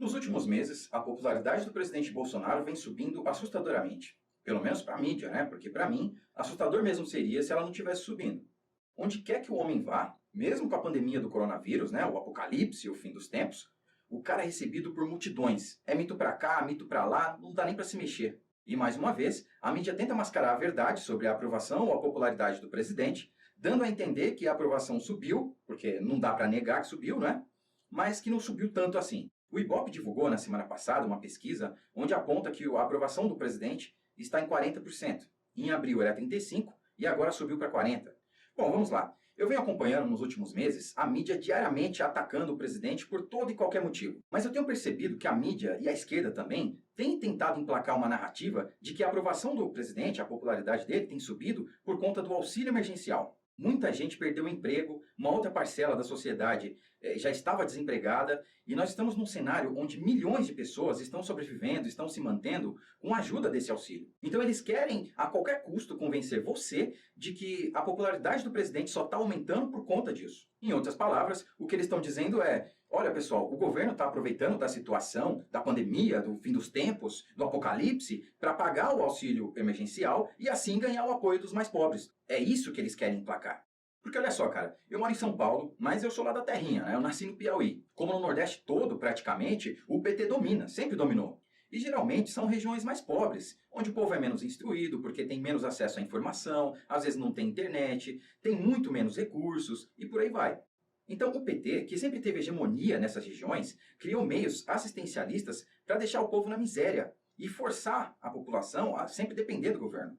Nos últimos meses, a popularidade do presidente Bolsonaro vem subindo assustadoramente. Pelo menos para a mídia, né? Porque para mim, assustador mesmo seria se ela não estivesse subindo. Onde quer que o homem vá, mesmo com a pandemia do coronavírus, né, o apocalipse, o fim dos tempos, o cara é recebido por multidões. É mito para cá, mito para lá, não dá nem para se mexer. E mais uma vez, a mídia tenta mascarar a verdade sobre a aprovação ou a popularidade do presidente, dando a entender que a aprovação subiu, porque não dá para negar que subiu, né? Mas que não subiu tanto assim. O Ibope divulgou na semana passada uma pesquisa onde aponta que a aprovação do presidente está em 40%. Em abril era 35% e agora subiu para 40%. Bom, vamos lá. Eu venho acompanhando nos últimos meses a mídia diariamente atacando o presidente por todo e qualquer motivo. Mas eu tenho percebido que a mídia e a esquerda também têm tentado emplacar uma narrativa de que a aprovação do presidente, a popularidade dele, tem subido por conta do auxílio emergencial. Muita gente perdeu o emprego, uma outra parcela da sociedade já estava desempregada e nós estamos num cenário onde milhões de pessoas estão sobrevivendo, estão se mantendo com a ajuda desse auxílio. Então eles querem a qualquer custo convencer você de que a popularidade do presidente só está aumentando por conta disso. Em outras palavras, o que eles estão dizendo é: olha pessoal, o governo está aproveitando da situação, da pandemia, do fim dos tempos, do apocalipse, para pagar o auxílio emergencial e assim ganhar o apoio dos mais pobres. É isso que eles querem emplacar. Porque olha só, cara, eu moro em São Paulo, mas eu sou lá da terrinha, né? Eu nasci no Piauí. Como no Nordeste todo, praticamente, o PT domina, sempre dominou. E geralmente são regiões mais pobres, onde o povo é menos instruído, porque tem menos acesso à informação, às vezes não tem internet, tem muito menos recursos e por aí vai. Então o PT, que sempre teve hegemonia nessas regiões, criou meios assistencialistas para deixar o povo na miséria e forçar a população a sempre depender do governo.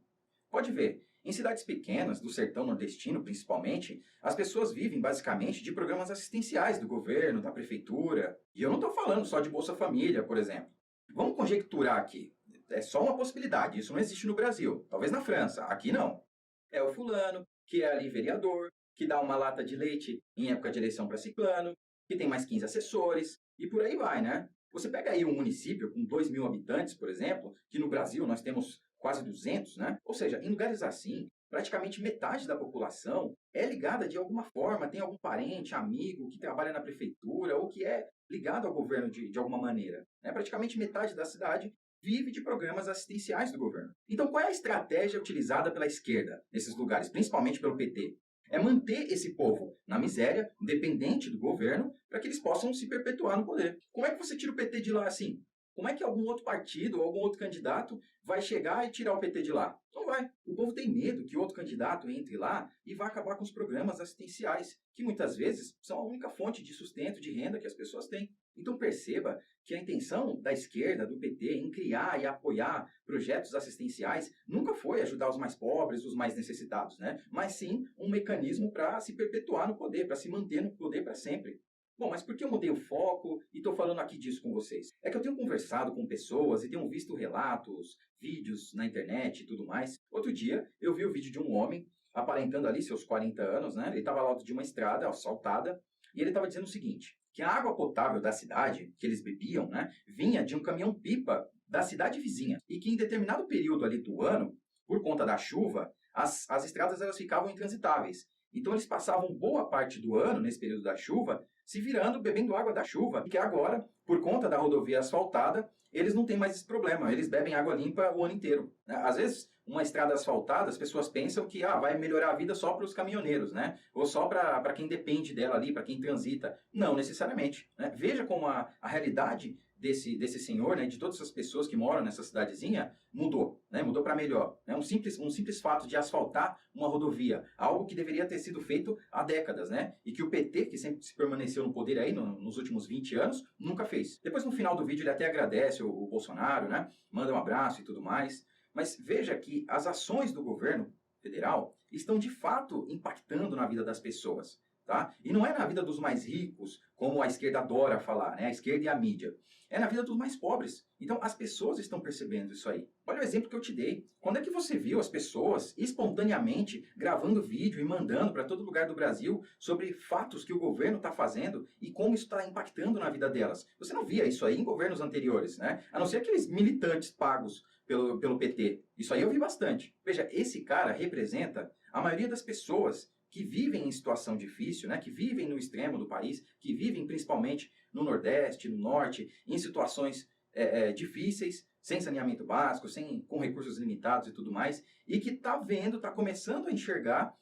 Pode ver, em cidades pequenas, do sertão nordestino principalmente, as pessoas vivem basicamente de programas assistenciais do governo, da prefeitura. E eu não estou falando só de Bolsa Família, por exemplo. Vamos conjecturar aqui. É só uma possibilidade, isso não existe no Brasil. Talvez na França, aqui não. É o fulano, que é ali vereador, que dá uma lata de leite em época de eleição para ciclano, que tem mais 15 assessores, e por aí vai, né? Você pega aí um município com 2.000 habitantes, por exemplo, que no Brasil nós temos quase 200, né? Ou seja, em lugares assim, praticamente metade da população é ligada de alguma forma, tem algum parente, amigo que trabalha na prefeitura ou que é ligado ao governo de alguma maneira. Né? Praticamente metade da cidade vive de programas assistenciais do governo. Então, qual é a estratégia utilizada pela esquerda nesses lugares, principalmente pelo PT? É manter esse povo na miséria, dependente do governo, para que eles possam se perpetuar no poder. Como é que você tira o PT de lá assim? Como é que algum outro partido ou algum outro candidato vai chegar e tirar o PT de lá? Não vai. O povo tem medo que outro candidato entre lá e vá acabar com os programas assistenciais, que muitas vezes são a única fonte de sustento, de renda que as pessoas têm. Então perceba que a intenção da esquerda, do PT, em criar e apoiar projetos assistenciais nunca foi ajudar os mais pobres, os mais necessitados, né? Mas sim um mecanismo para se perpetuar no poder, para se manter no poder para sempre. Bom, mas por que eu mudei o foco e estou falando aqui disso com vocês? É que eu tenho conversado com pessoas e tenho visto relatos, vídeos na internet e tudo mais. Outro dia eu vi o vídeo de um homem aparentando ali seus 40 anos, né? Ele estava ao lado de uma estrada asfaltada e ele estava dizendo o seguinte, que a água potável da cidade, que eles bebiam, né, vinha de um caminhão-pipa da cidade vizinha e que em determinado período ali do ano, por conta da chuva, as estradas elas ficavam intransitáveis. Então eles passavam boa parte do ano, nesse período da chuva, se virando, bebendo água da chuva, que agora, por conta da rodovia asfaltada, eles não têm mais esse problema, eles bebem água limpa o ano inteiro. Às vezes, uma estrada asfaltada, as pessoas pensam que vai melhorar a vida só para os caminhoneiros, né? Ou só para quem depende dela ali, para quem transita. Não necessariamente. Né? Veja como a realidade desse senhor, né, de todas as pessoas que moram nessa cidadezinha, mudou, né, mudou para melhor. Né? Um simples fato de asfaltar uma rodovia, algo que deveria ter sido feito há décadas, né, e que o PT, que sempre se permaneceu no poder aí nos últimos 20 anos, nunca fez. Depois, no final do vídeo, ele até agradece o Bolsonaro, né, manda um abraço e tudo mais, mas veja que as ações do governo federal estão de fato impactando na vida das pessoas. Tá? E não é na vida dos mais ricos, como a esquerda adora falar, né? A esquerda e a mídia. É na vida dos mais pobres. Então as pessoas estão percebendo isso aí. Olha o exemplo que eu te dei. Quando é que você viu as pessoas espontaneamente gravando vídeo e mandando para todo lugar do Brasil sobre fatos que o governo está fazendo e como isso está impactando na vida delas? Você não via isso aí em governos anteriores, né? A não ser aqueles militantes pagos pelo PT. Isso aí eu vi bastante. Veja, esse cara representa a maioria das pessoas que vivem em situação difícil, né, que vivem no extremo do país, que vivem principalmente no Nordeste, no Norte, em situações difíceis, sem saneamento básico, com recursos limitados e tudo mais, e que está vendo, está começando a enxergar,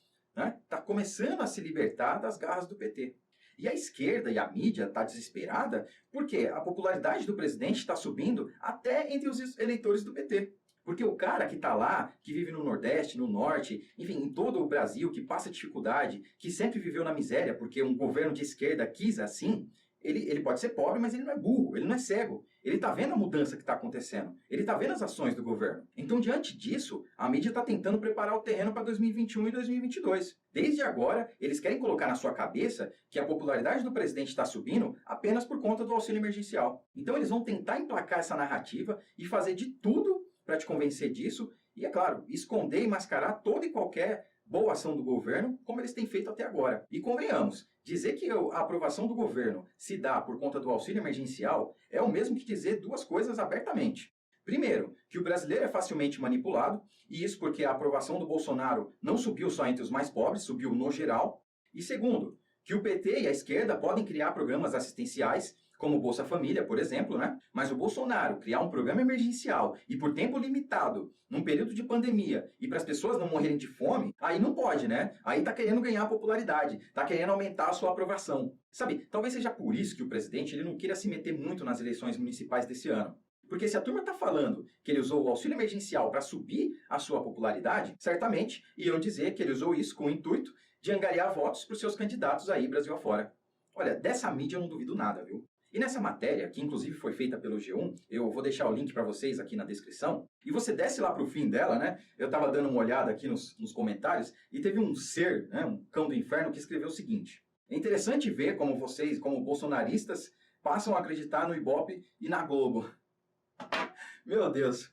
está começando a se libertar das garras do PT. E a esquerda e a mídia está desesperada porque a popularidade do presidente está subindo até entre os eleitores do PT. Porque o cara que está lá, que vive no Nordeste, no Norte, enfim, em todo o Brasil, que passa dificuldade, que sempre viveu na miséria porque um governo de esquerda quis assim, ele pode ser pobre, mas ele não é burro, ele não é cego. Ele está vendo a mudança que está acontecendo. Ele está vendo as ações do governo. Então, diante disso, a mídia está tentando preparar o terreno para 2021 e 2022. Desde agora, eles querem colocar na sua cabeça que a popularidade do presidente está subindo apenas por conta do auxílio emergencial. Então, eles vão tentar emplacar essa narrativa e fazer de tudo para te convencer disso. E, é claro, esconder e mascarar toda e qualquer boa ação do governo, como eles têm feito até agora. E convenhamos, dizer que a aprovação do governo se dá por conta do auxílio emergencial é o mesmo que dizer duas coisas abertamente. Primeiro, que o brasileiro é facilmente manipulado, e isso porque a aprovação do Bolsonaro não subiu só entre os mais pobres, subiu no geral. E segundo, que o PT e a esquerda podem criar programas assistenciais, como o Bolsa Família, por exemplo, né? Mas o Bolsonaro criar um programa emergencial e por tempo limitado, num período de pandemia, e para as pessoas não morrerem de fome, aí não pode, né? Aí tá querendo ganhar popularidade, tá querendo aumentar a sua aprovação. Sabe, talvez seja por isso que o presidente ele não queira se meter muito nas eleições municipais desse ano. Porque se a turma está falando que ele usou o auxílio emergencial para subir a sua popularidade, certamente iam dizer que ele usou isso com o intuito de angariar votos para os seus candidatos aí Brasil afora. Olha, dessa mídia eu não duvido nada, viu? E nessa matéria, que inclusive foi feita pelo G1, eu vou deixar o link para vocês aqui na descrição, e você desce lá para o fim dela, né? Eu estava dando uma olhada aqui nos comentários, e teve um ser, né, um cão do inferno, que escreveu o seguinte: é interessante ver como vocês, como bolsonaristas, passam a acreditar no Ibope e na Globo. Meu Deus,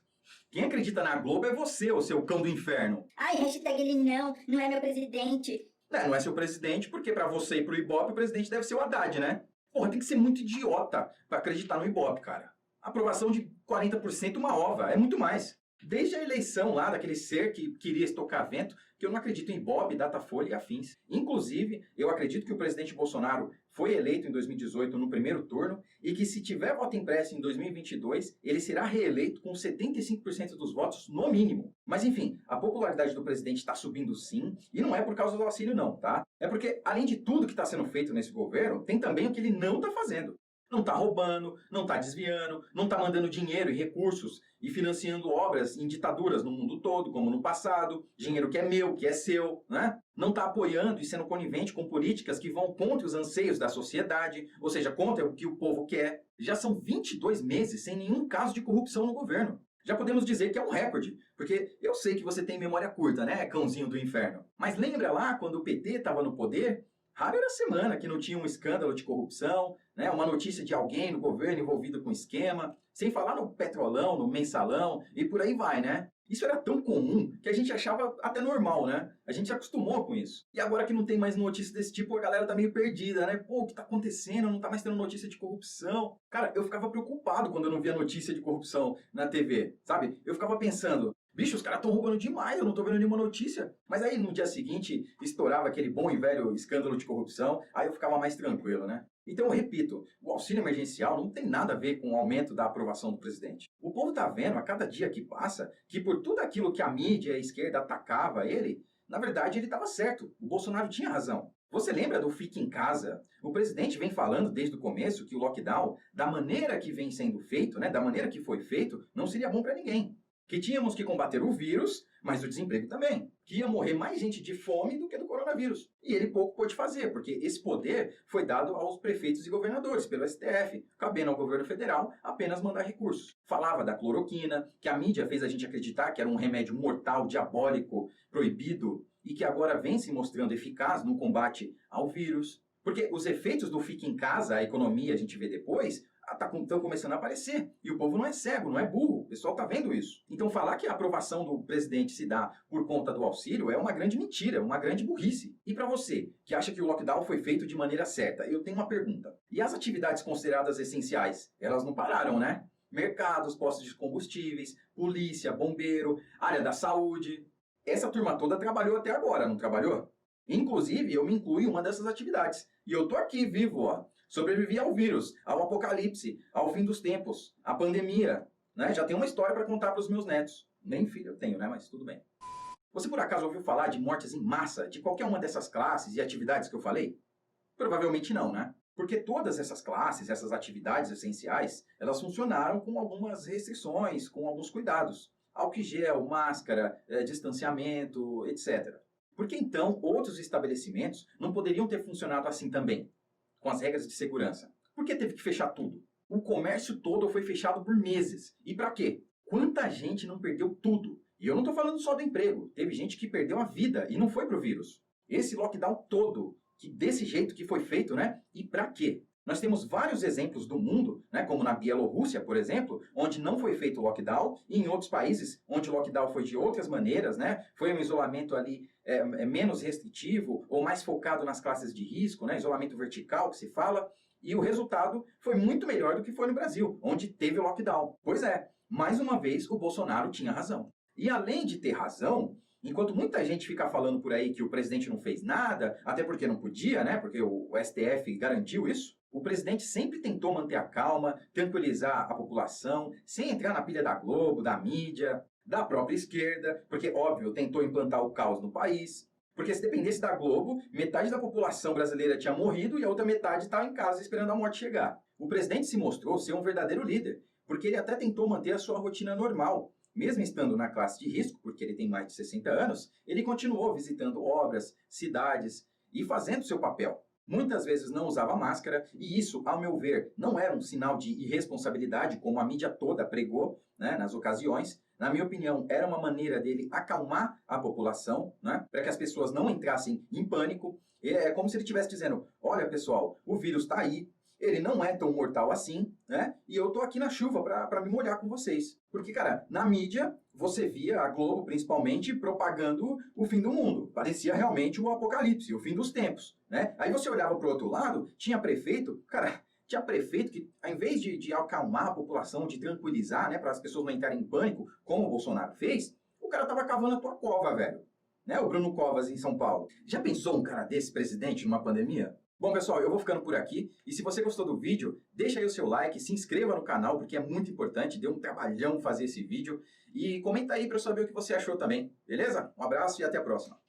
quem acredita na Globo é você, ô seu cão do inferno. Ai, hashtag ele não é meu presidente. Não é seu presidente, porque para você e pro Ibope o presidente deve ser o Haddad, né? Porra, tem que ser muito idiota para acreditar no Ibope, cara. Aprovação de 40% uma ova, é muito mais. Desde a eleição lá daquele ser que queria estocar vento, que eu não acredito em Ibope, Datafolha e afins. Inclusive, eu acredito que o presidente Bolsonaro foi eleito em 2018 no primeiro turno e que se tiver voto impresso em 2022, ele será reeleito com 75% dos votos no mínimo. Mas enfim, a popularidade do presidente está subindo sim, e não é por causa do auxílio não, tá? É porque, além de tudo que está sendo feito nesse governo, tem também o que ele não está fazendo. Não está roubando, não está desviando, não está mandando dinheiro e recursos e financiando obras em ditaduras no mundo todo, como no passado, dinheiro que é meu, que é seu, né? Não está apoiando e sendo conivente com políticas que vão contra os anseios da sociedade, ou seja, contra o que o povo quer. Já são 22 meses sem nenhum caso de corrupção no governo. Já podemos dizer que é um recorde, porque eu sei que você tem memória curta, né, cãozinho do inferno? Mas lembra lá quando o PT estava no poder? Raro era a semana que não tinha um escândalo de corrupção, né, uma notícia de alguém no governo envolvido com esquema, sem falar no Petrolão, no Mensalão e por aí vai, né? Isso era tão comum que a gente achava até normal, né? A gente se acostumou com isso. E agora que não tem mais notícia desse tipo, a galera tá meio perdida, né? Pô, o que tá acontecendo? Não tá mais tendo notícia de corrupção. Cara, eu ficava preocupado quando eu não via notícia de corrupção na TV, sabe? Eu ficava pensando, bicho, os caras estão roubando demais, eu não tô vendo nenhuma notícia. Mas aí no dia seguinte estourava aquele bom e velho escândalo de corrupção, aí eu ficava mais tranquilo, né? Então eu repito, o auxílio emergencial não tem nada a ver com o aumento da aprovação do presidente. O povo tá vendo a cada dia que passa que por tudo aquilo que a mídia e a esquerda atacava ele, na verdade ele estava certo, o Bolsonaro tinha razão. Você lembra do Fique em Casa? O presidente vem falando desde o começo que o lockdown, da maneira que vem sendo feito, né, da maneira que foi feito, não seria bom para ninguém. Que tínhamos que combater o vírus, mas o desemprego também. Que ia morrer mais gente de fome do que do coronavírus. E ele pouco pôde fazer, porque esse poder foi dado aos prefeitos e governadores, pelo STF, cabendo ao governo federal apenas mandar recursos. Falava da cloroquina, que a mídia fez a gente acreditar que era um remédio mortal, diabólico, proibido, e que agora vem se mostrando eficaz no combate ao vírus. Porque os efeitos do Fique em Casa, a economia, a gente vê depois, estão começando a aparecer. E o povo não é cego, não é burro. O pessoal está vendo isso. Então falar que a aprovação do presidente se dá por conta do auxílio é uma grande mentira, uma grande burrice. E para você, que acha que o lockdown foi feito de maneira certa, eu tenho uma pergunta. E as atividades consideradas essenciais? Elas não pararam, né? Mercados, postos de combustíveis, polícia, bombeiro, área da saúde. Essa turma toda trabalhou até agora, não trabalhou? Inclusive, eu me incluo em uma dessas atividades. E eu tô aqui vivo, ó. Sobrevivi ao vírus, ao apocalipse, ao fim dos tempos, à pandemia, né? Já tenho uma história para contar para os meus netos. Nem filho eu tenho, né? Mas tudo bem. Você por acaso ouviu falar de mortes em massa de qualquer uma dessas classes e atividades que eu falei? Provavelmente não, né? Porque todas essas classes, essas atividades essenciais, elas funcionaram com algumas restrições, com alguns cuidados. Álcool em gel, máscara, distanciamento, etc. Por que então outros estabelecimentos não poderiam ter funcionado assim também, com as regras de segurança? Por que teve que fechar tudo? O comércio todo foi fechado por meses. E para quê? Quanta gente não perdeu tudo? E eu não estou falando só do emprego. Teve gente que perdeu a vida e não foi pro vírus. Esse lockdown todo, que desse jeito que foi feito, né? E para quê? Nós temos vários exemplos do mundo, né, como na Bielorrússia, por exemplo, onde não foi feito o lockdown, e em outros países onde o lockdown foi de outras maneiras, né, foi um isolamento ali menos restritivo ou mais focado nas classes de risco, né, isolamento vertical que se fala, e o resultado foi muito melhor do que foi no Brasil, onde teve o lockdown. Pois é, mais uma vez o Bolsonaro tinha razão. E além de ter razão, enquanto muita gente fica falando por aí que o presidente não fez nada, até porque não podia, né, porque o STF garantiu isso, o presidente sempre tentou manter a calma, tranquilizar a população, sem entrar na pilha da Globo, da mídia, da própria esquerda, porque, óbvio, tentou implantar o caos no país. Porque se dependesse da Globo, metade da população brasileira tinha morrido e a outra metade estava em casa esperando a morte chegar. O presidente se mostrou ser um verdadeiro líder, porque ele até tentou manter a sua rotina normal. Mesmo estando na classe de risco, porque ele tem mais de 60 anos, ele continuou visitando obras, cidades e fazendo seu papel. Muitas vezes não usava máscara, e isso, ao meu ver, não era um sinal de irresponsabilidade, como a mídia toda pregou, né, nas ocasiões. Na minha opinião, era uma maneira dele acalmar a população, né, para que as pessoas não entrassem em pânico. É como se ele estivesse dizendo, olha pessoal, o vírus está aí, ele não é tão mortal assim, né? E eu tô aqui na chuva para me molhar com vocês. Porque, cara, na mídia, você via a Globo, principalmente, propagando o fim do mundo. Parecia realmente o apocalipse, o fim dos tempos, né? Aí você olhava pro outro lado, tinha prefeito, cara, tinha prefeito que, ao invés de acalmar a população, de tranquilizar, né, para as pessoas não entrarem em pânico, como o Bolsonaro fez, o cara tava cavando a tua cova, velho. Né? O Bruno Covas em São Paulo. Já pensou um cara desse presidente numa pandemia? Bom, pessoal, eu vou ficando por aqui. E se você gostou do vídeo, deixa aí o seu like, se inscreva no canal, porque é muito importante. Deu um trabalhão fazer esse vídeo. E comenta aí para eu saber o que você achou também. Beleza? Um abraço e até a próxima.